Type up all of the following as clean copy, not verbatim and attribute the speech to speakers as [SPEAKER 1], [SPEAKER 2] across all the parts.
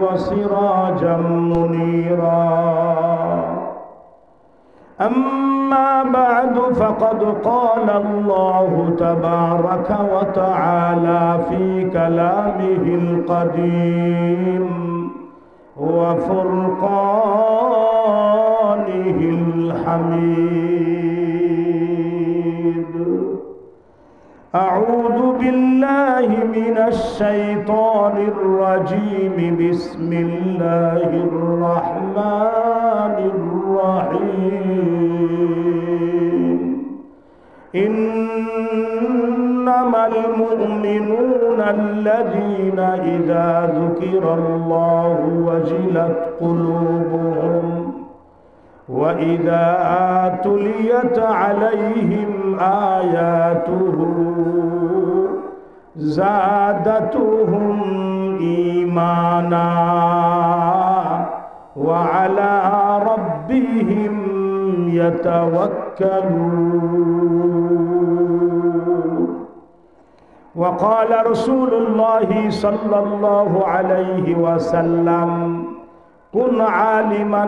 [SPEAKER 1] وسراجا منيرا. أما بعد فقد قال الله تبارك وتعالى في كلامه القديم وفرقانه الحميد. أعوذ بالله من الشيطان الرجيم. بسم الله الرحمن الرحيم. إنما المؤمنون الذين إذا ذكر الله وجلت قلوبهم وإذا تليت عليهم آياته زادتهم إيمانا وعلى ربهم يتوكلون. وقال رسول الله صلى الله عليه وسلم: كن عالما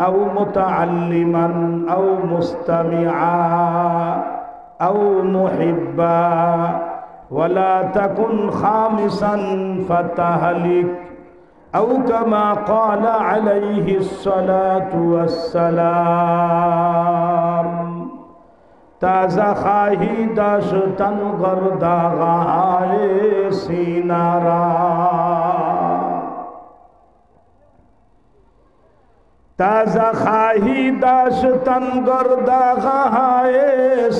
[SPEAKER 1] أو متعلما أو مستمعا أو محبا ولا تكن خامسا فتهلك، أو كما قال عليه الصلاة والسلام. تازہ خواہی داشتن گرداغائے سینارا، تازہ خواہی داشتن گرداغائے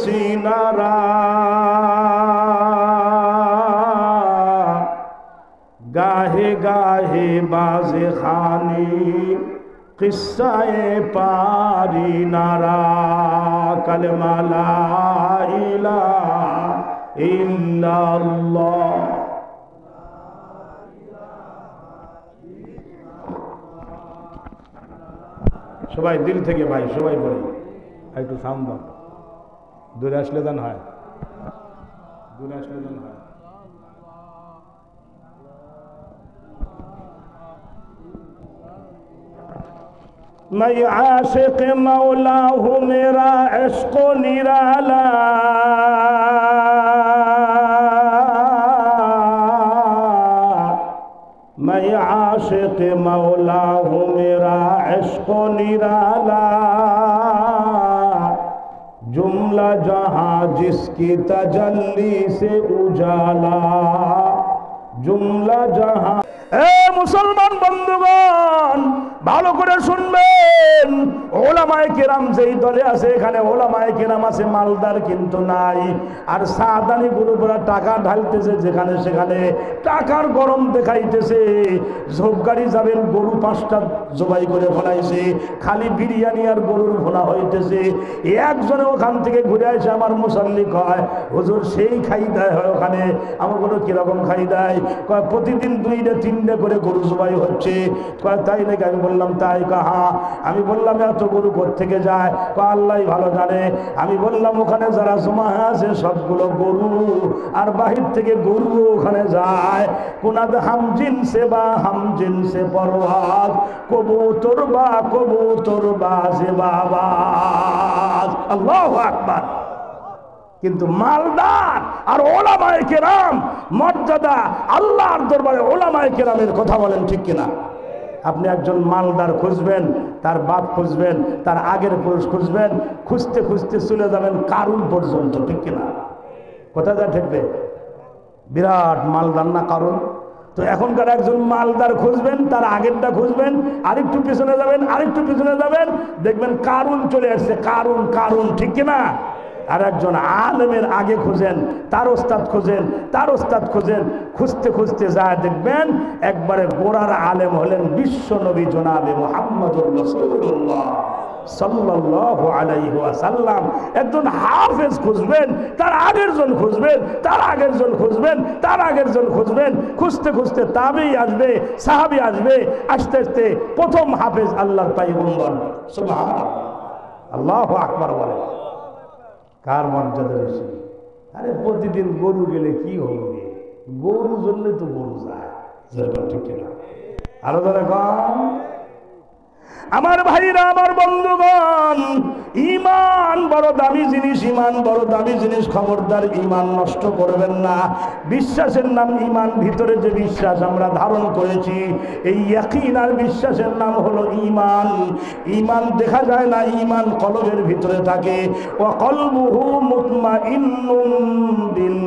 [SPEAKER 1] سینارا، گاہے گاہے باز خانی قصہ پاری نارا، کلمہ لا الہ الا اللہ۔ সবাই দিল থেকে ভাই সবাই বলে একটু সাউন্ড দাও, দূরে আসলে দান হয়, দূরে আসলে দান হয়। मैं आशिक मौला हूँ मेरा इश्क निराला, मैं आशिक मौला हूँ मेरा इश्क निराला, जुमला जहाँ जिसकी तजल्ली से उजाला, जुमला जहाँ। ए मुसलमान बंधुगण ভালো করে শুনবেন, ওলামায়ে কেরাম যেই দলে আছে এখানে ওলামায়ে কেরাম আছে মালদার কিন্তু নাই। আর সাদানি গ্রুপরা টাকা ঢালতেছে যেখানে সেখানে, টাকার গরম দেখাইতেছে। ঝোপগাড়ি যাবেন, গরু 5টা জবাই করে ফলাইছে, খালি বিরিয়ানি আর গরুর ভোনা হইতেছে। একজনে ওখান থেকে ঘুরে আসে আমার মুসাল্লি কয়, হুজুর সেই খাই দেয় হয় ওখানে। আমার কোনো কিরকম খাই দেয়? কয় প্রতিদিন 2-3 করে গরু জবাই হচ্ছে। কয় তাই নাকি? আমি বললাম তাই। কাহা? আমি বললাম এত গরু কোত্থেকে যায়? আল্লাহ ভালো জানে। আমি বললাম ওখানে যারা জমা আছে সবগুলো গরু, আর বাহির থেকে গরু ওখানে যায়। কোনাদ হামজিন সে বা হামজিন সে পরওয়াজ, কবুতর বা সে বাবা। আল্লাহু আকবার। কিন্তু মালদার আর ওলামায়ে কেরাম মর্যাদা, আল্লাহর দরবারে ওলামায়ে কেরামের কথা বলেন ঠিক কিনা? আপনি একজন মালদার খুঁজবেন, তার বাপ খুঁজবেন, তার আগের পুরুষ খুঁজবেন, খুঁজতে খুঁজতে চলে যাবেন কারুন পর্যন্ত, ঠিক কিনা? কোথায় যা ঠেকবে? বিরাট মালদার না কারুন? তো এখনকার একজন মালদার খুঁজবেন, তার আগেরটা খুঁজবেন, আরেকটু পিছনে যাবেন, আরেকটু পিছনে যাবেন, দেখবেন কারুন চলে আসছে। কারুন কারুন, ঠিক কিনা? আর একজন আলেমের আগে খুঁজেন, তার ওস্তাদ খুঁজেন, তার ওস্তাদ খুঁজেন, খুঁজতে খুঁজতে যায় দেখবেন একবারে গোড়ার আলেম হলেন বিশ্ব নবী জনাবে মুহাম্মদুর রাসূলুল্লাহ সাল্লাল্লাহু আলাইহি ওয়াসাল্লাম। একজন হাফেজ খুঁজবেন, তার আগের জন খুঁজবেন, তার আগের জন খুঁজবেন, তার আগের জন খুঁজবেন, খুঁজতে খুঁজতে তাবেঈ আসবে, সাহাবী আসবে, আস্তে আস্তে প্রথম হাফেজ আল্লাহর পয়গম্বর। সুবহানাল্লাহ, আল্লাহু আকবার বলে। কার মর্যাদা বেশি? আরে প্রতিদিন গরু গেলে কি হবে? গরু জন্য তো গরু যায়, আরো ধরে কম। আমার ভাইরা, আমার বন্ধুগণ, ঈমান বড় দামি জিনিস, ঈমান বড় দামি জিনিস। খবরদার ঈমান নষ্ট করবেন না। বিশ্বাসের নাম ঈমান। ভিতরে যে বিশ্বাস আমরা ধারণ করেছি, এই ইয়াকিন আর বিশ্বাসের নাম হলো ঈমান। ঈমান দেখা যায় না, ঈমান কলবের ভিতরে থাকে। ওয়া কলবুহু মুতমাইন্নুন বিল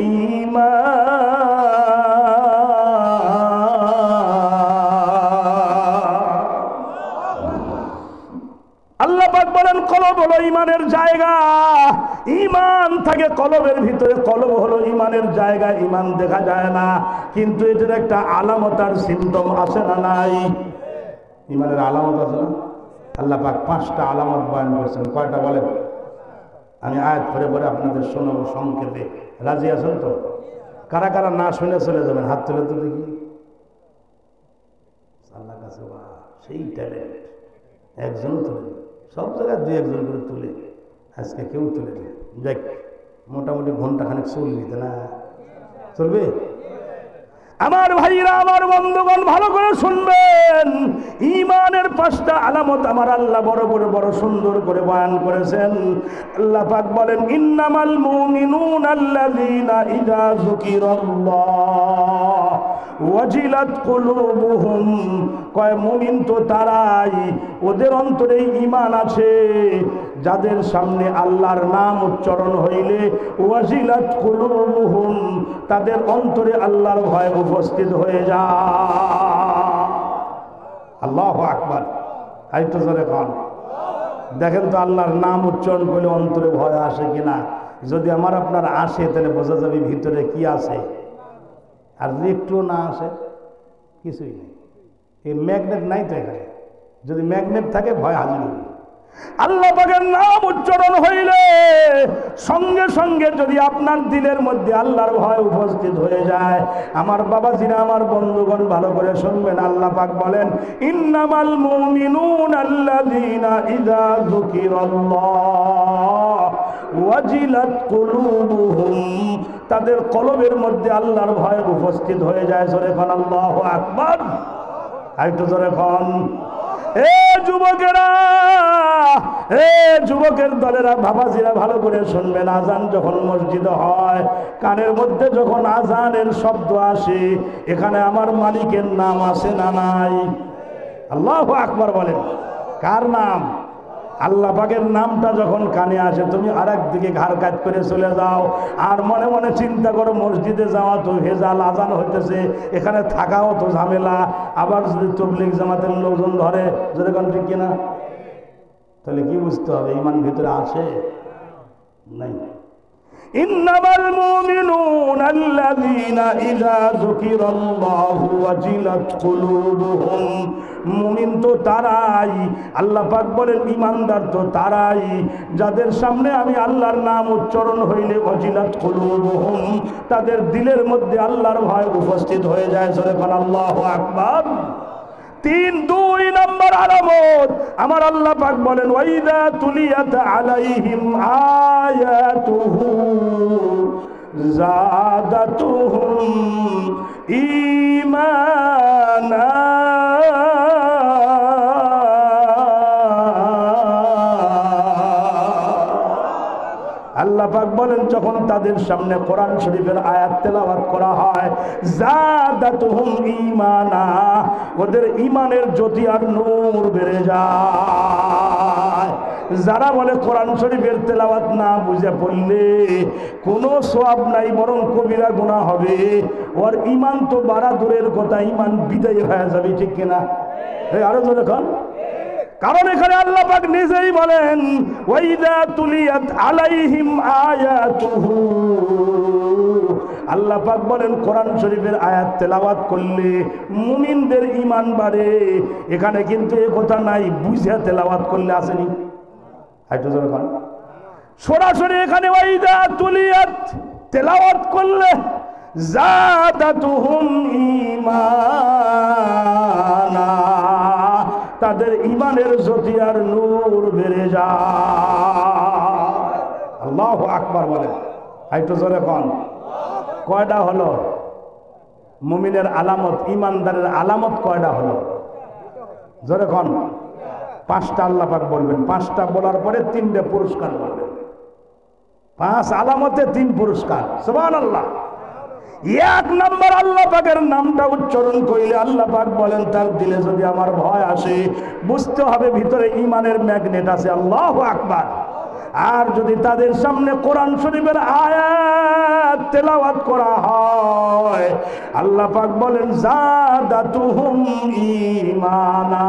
[SPEAKER 1] ঈমান। আল্লাহ পাক বলেন কলব হলো ঈমানের জায়গা। ঈমান থাকে কলবের ভিতরে। কলব হলো ঈমানের জায়গা। ঈমান দেখা যায় না, কিন্তু এটার একটা আলামত আর সিম্পটম আছে না নাই? ঈমানের আলামত আছে না? আল্লাহ পাক 5টা আলামত বয়ান করেছেন। কয়টা বলেন? আমি আয়াত পরে পরে আপনাদের শোনাবো সংক্ষেপে। রাজি আছেন তো? কারা কারা না শুনে চলে যাবেন হাত তুলে তো দেখি। আল্লাহ কাছে সেই ট্যালেন্ট, একজনও তুলে, সব জায়গায় 2-1 জন করে তুলে, আজকে কেউ তুলে নেই। দেখ, মোটামুটি ঘন্টাখানেক চলবে না? চলবে? আমার ভাইরা, আমার বন্ধুগণ, ভালো করে শুনবেন। ঈমানের 5টা আলামত আমার আল্লাহ বড় বড় বড় সুন্দর করে বয়ান করেছেন। আল্লাহ পাক বলেন, ইন্নামাল মুমিনুনা আল্লাযীনা ইযা যুকিরাল্লাহ ওয়াজিলাত কুলুবুহুম। কয় মুমিন তো তারাই, ওদের অন্তরে ঈমান আছে, যাদের সামনে আল্লাহর নাম উচ্চারণ হইলে ওয়াজিলাত কুলুবুহুম, তাদের অন্তরে আল্লাহর ভয় উপস্থিত হয়ে যায়। আল্লাহু আকবার। আইতো জোরে কোন। দেখেন তো আল্লাহর নাম উচ্চারণ করলে অন্তরে ভয় আসে কিনা। যদি আমার আপনার আসে, তাহলে বোঝা যাবে ভিতরে কি আছে। আর যদি একটু না আসে, কিছুই নেই। এই ম্যাগনেট নাই তো এখানে। যদি ম্যাগনেট থাকে, ভয় হাজির হবে। আল্লাহ পাকের নাম উচ্চারণ হইলে সঙ্গে সঙ্গে যদি আপনার দিলের মধ্যে আল্লাহর ভয় উপস্থিত হয়ে যায়, আমার বাবাজিরা, আমার বন্ধুগণ, ভালো করে শুনবেন। আল্লাহ পাক বলেন, ইন্নামাল মুমিনুনা আল্লাযীনা ইযা যুকিরাল্লাহ ওয়াজিলাত কুলুবুহুম, তাদের কলবের মধ্যে আল্লাহর ভয় উপস্থিত হয়ে যায়। জোরে কোন আল্লাহু আকবার। আরেকটু জোরে কোন। এ যুবকেরা, এ যুবকের দলেরা, বাবাজিরা, ভালো করে শুনবেন। আজান যখন মসজিদে হয়, কানের মধ্যে যখন আজানের শব্দ আসে, এখানে আমার মালিকের নাম আছে না নাই? আল্লাহু আকবার বলেন। কার নাম? আল্লাহ পাকের নামটা যখন কানে আসে, তুমি আর একদিকে ঘাড় কাজ করে চলে যাও, আর মনে মনে চিন্তা করো মসজিদে যাওয়া তো ভেজাল, আজান হইতেছে, এখানে থাকাও তো ঝামেলা। আবার যদি তবলিগ জামাতের লোকজন ধরে, যদি কোন ঠিক কিনা, তাহলে কি বুঝতে হবে? ঈমান ভিতরে আছে নাই? ইন্নামাল মুমিনুনা আল্লাযীনা ইযা যুকিরাল্লাহু ওয়াজিলাত কুলুবুহুম। মুমিন তো তারাই, আল্লাহ পাক বলেন ঈমানদার তো তারাই, যাদের সামনে আমি আল্লাহর নাম উচ্চারণ হইলে ওয়াজিলাত কুলুবুহুম, তাদের দিলের মধ্যে আল্লাহর ভয় উপস্থিত হয়ে যায়। জোরে বলেন আল্লাহু আকবার। 2 নম্বর আলামত আমার আল্লাহ পাক বলেন, ওয়াইদা তুলিয়াত আলাইহিম আয়াতুহু যাদাতুহুম ঈমানা। আল্লাহ পাক বলেন, যখন তাদের সামনে কোরআন শরীফের আয়াত তেলাওয়াত করা হয়, যাদাতুহুম ঈমানা, ওদের ঈমানের জ্যোতি আর নূর বেড়ে যায়। যারা বলে কোরআন শরীফের তেলাওয়াত না বুঝে পড়লে কোনো সওয়াব নাই, বরং কবিরা গুনাহ হবে, ওর ঈমান তো বাড়া দূরের কথা, ঈমান বিদায় হয়ে যাবে। ঠিক কিনা? আরো জোরে বল। কারণ এখানে আল্লাহ পাক নিজেই বলেন, ওয়াইদা তুলিয়াত আলাইহিম আয়াতুহু, আল্লাহ পাক বলেন কোরআন শরীফের আয়াত তেলাওয়াত করলে মুমিনদের ঈমান বাড়ে। এখানে কিন্তু এই কথা নাই বুঝে তেলাওয়াত করলে আসেনি। একটু জোরে বল। সরাসরি এখানে ওয়াইদা তুলিয়াত তেলাওয়াত করলে যাদাতুহুম ঈমানা, তাদের ঈমানের জ্যোতি আর নূর বেড়ে যায়। আল্লাহু আকবার বলেন। একটু জোরে কোন। কয়টা হলো? মুমিনের আলামত, ইমানদারের আলামত কয়টা হলো? জোরে কোন? 5টা আল্লাহ পাক বলবেন। 5টা বলার পরে 3টে পুরস্কার বলবেন। 5 আলামতে 3 পুরস্কার। সুবহানাল্লাহ। 1 নম্বর, আল্লাহ পাকের নামটা উচ্চারণ করিলে আল্লাহ পাক বলেন তার দিলে যদি আমার ভয় আসে, বুঝতে হবে ভিতরে ইমানের ম্যাগনেট আছে। আল্লাহু আকবার। আর যদি তাদের সামনে কোরআন শরীফের আয়াত তেলাওয়াত করা হয়, আল্লাহ পাক বলেন জাদাতুহুম ঈমানা,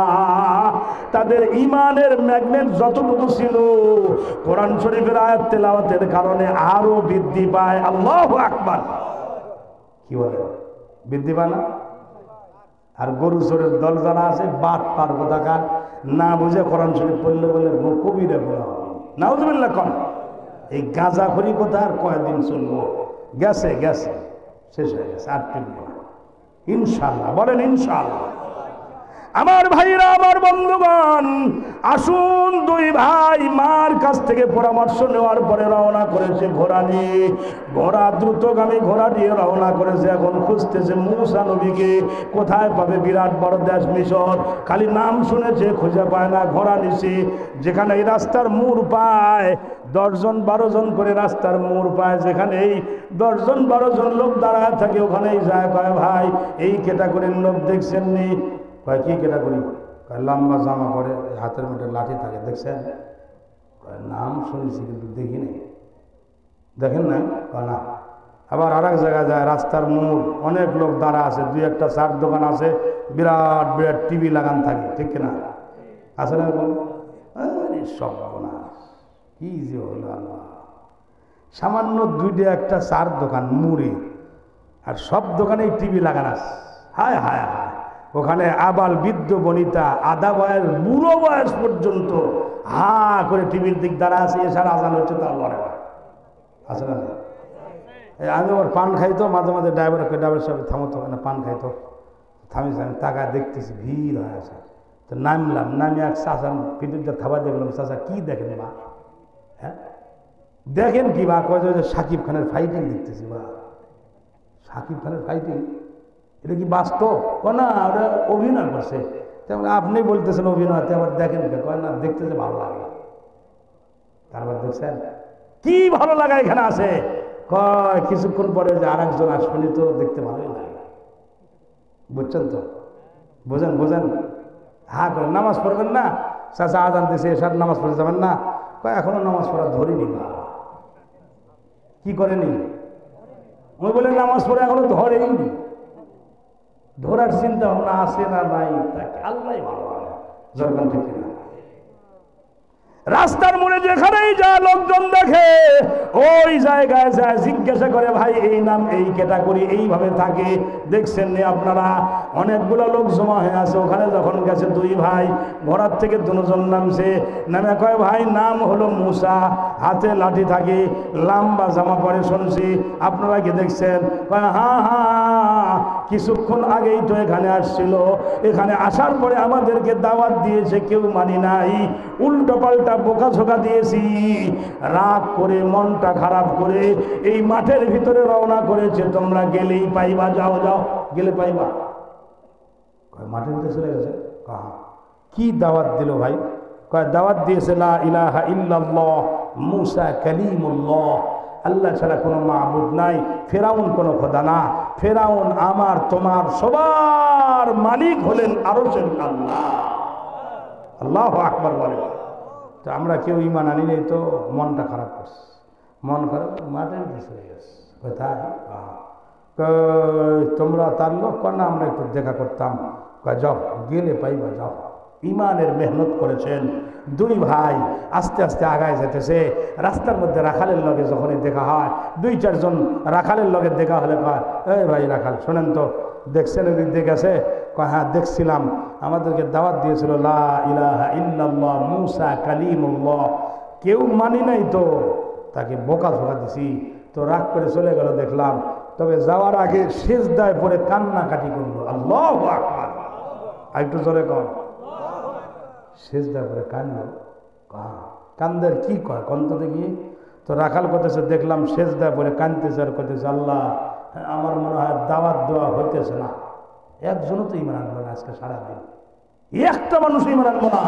[SPEAKER 1] তাদের ইমানের ম্যাগনেট যতটুকু ছিল কোরআন শরীফের আয়াত তেলাওয়াতের কারণে আরো বৃদ্ধি পায়। আল্লাহু আকবার। কি বলে? বৃদ্ধি পায় না? আর গরু চোরের দল যারা আছে, বাট পার কোথাকার, না বুঝে কোরআন শরীফ পড়লে বলে কবিরা বলা হবে। নাউজুবিল্লাহ কম। এই গাঁজাখড়ি কথা আর কয়েকদিন চলবো? গেছে গেছে, শেষ হয়ে গেছে, আর টিকবো না ইনশাআল্লাহ। বলেন ইনশাআল্লাহ। আমার ভাইরা, আমার বন্ধুগণ, আসুন 2 ভাই মার কাছ থেকে পরামর্শ নেওয়ার পরে রওনা করেছে ঘোড়া নিয়ে। ঘোড়া দ্রুতগামী ঘোড়া নিয়ে রওনা করেছে। এখন খুঁজতেছে মুসা নবীকে, কোথায় পাবে? বিরাট বড় দেশ মিশর, খালি নাম শুনেছে, খুঁজে পায় না। ঘোড়া নিছে, যেখানে এই রাস্তার মোড় পায়, 10 জন 12 জন করে রাস্তার মোড় পায়, যেখানে এই 10 জন 12 জন লোক দাঁড়ায় থাকে, ওখানেই যায়। কয় ভাই, এই ক্যাটাগরির লোক দেখছেন নি? কয় কি ক্যাটাগরি? কয় লম্বা জামা পরে, হাতের মধ্যে লাঠি থাকে, দেখছেন? কয় নাম শুনেছি কিন্তু দেখিনি। দেখেন না? কয় না। আবার আর এক জায়গায় যায়, রাস্তার মোড়, অনেক লোক দাঁড়া আছে, 2-1টা চার দোকান আছে, বিরাট বিরাট টিভি লাগান থাকে, ঠিক কিনা? আছে না? সব কি যে হলো আল্লাহ! সামান্য 2-1টা চার দোকান মুড়ি, আর সব দোকানেই টিভি লাগান আছে। হায় হায় হায়! ওখানে আবাল বৃদ্ধ বনিতা, আধা বয়স বুড়ো বয়স পর্যন্ত হা করে টিভির দিক দ্বারা আছে। এছাড়া আজান হচ্ছে তো আল্লাহ আছে না? আমি ওর পান খাইতো মাঝে মাঝে, ড্রাইভার সাহেব থামতো, ওখানে পান খাইতো, থামিস, আমি টাকায় দেখতেছি ভিড় হয়ে আছে। তো নামলাম, নামি এক চাষা পিঠের থাবা দেখলাম। চাষা কি দেখেন বা? হ্যাঁ দেখেন কি বা? কয় যে শাকিব খানের ফাইটিং দেখতেছি। বা শাকিব খানের ফাইটিং, এটা কি বাস্তব? না, ওটা অভিনয় করছে। তেমন আপনি বলতেছেন অভিনয়, আবার দেখেন কে? কয় না, দেখতেছে ভালো লাগে। তারপর দেখছেন কি ভালো লাগা এখানে আছে? কয় কিছুক্ষণ পরে যে আর একজন আসবেনি, তো দেখতে ভালোই লাগে। বুঝছেন তো? বোঝেন বোঝেন? হ্যাঁ করেন। নামাজ পড়বেন না? চাচা আজান দিছে, এসার নামাজ পড়ে যাবেন না? কয় এখনো নামাজ পড়া ধরিনি। বা কি করেনি? ওই বলে নামাজ পড়ে এখনো ধরেইনি। ধরার চিন্তা ভাবনা আছে না নাই, তাকে আল্লাহ ভালো লাগে। জরমান ঠিক না? রাস্তার মোড়ে যেখানেই যা লোকজন দেখে, ওই জায়গায় যায়, জিজ্ঞাসা করে ভাই এই নাম, এই ক্যাটাগরি, এইভাবে থাকে। দেখছেন নি আপনারা? অনেকগুলো লোক জমা হয়ে আছে। ওখানে যখন গেছে 2 ভাই, ঘোড়ার থেকে 2 জন নামছে। নামে কয় ভাই নাম হলো মুসা, হাতে লাঠি থাকে, লম্বা জামা পরে, শুনছি আপনারা কি দেখছেন? কয় হ্যাঁ হ্যাঁ, কিছুক্ষণ আগেই তো এখানে আসছিল। এখানে আসার পরে আমাদেরকে দাওয়াত দিয়েছে, কেউ মানি নাই, উল্টো পাল্টা বোকাঝোকা দিয়েছি। রাগ করে, মনটা খারাপ করে এই মাঠের ভিতরে রওনা করেছে। তোমরা গেলেই পাইবা, যাও যাও, গেলে পাইবা। মাঠের ভিতরে চলে গেছে। কি দাওয়াত দিল ভাই? কয় দাওয়াত দিয়েছে লা ইলাহা ইল্লাল্লাহ, মুসা কালিমুল্লাহ, আল্লাহ ছাড়া কোনো মাবুদ নাই, ফেরাউন কোনো খোদা না, ফেরাউন আমার তোমার সবার মালিক হলেন আরশের আল্লাহ। আল্লাহু আকবার বলে। তো আমরা কেউ ঈমান আনি নাই, তো মনটা খারাপ করছে। মন খারাপ, মাঠের ভিতরে চলে গেছে। কোথায়? তোমরা তার লোক? না, আমরা একটু দেখা করতাম। যাও, গেলে পাইবা, যাও। ইমানের মেহনত করেছেন 2 ভাই, আস্তে আস্তে আগায় যেতেছে। রাস্তার মধ্যে রাখালের লগে যখনই দেখা হয়, 2-4 জন রাখালের লগে দেখা হলে কয় এই ভাই রাখাল, শোনেন তো, দেখছেন ওই দিক গেছে? কয় হ্যাঁ দেখছিলাম, আমাদেরকে দাওয়াত দিয়েছিল লা ইলাহা ইল্লাল্লাহ মুসা কালিমুল্লাহ, কেউ মানি নাই, তো তাকে বোকা ঝোকা দিছি, তো রাগ করে চলে গেল দেখলাম। তবে যাওয়ার আগে সিজদায় পড়ে কান্নাকাটি করলো। আল্লাহু আকবার! একটু জোরে কর। সিজদায় পড়ে কান্না, কান্দের কি কয় কন্ত দেখি? তো রাখাল করতেছে, দেখলাম সিজদায় পড়ে কাঁদতেছে আর করতেছে, আল্লাহ আমার মনে হয় দাওয়াত দেওয়া হইতেছে না, একজনও তো ইমান আনবে না আজকে সারাদিন, একটা মানুষ ইমান আনবো না।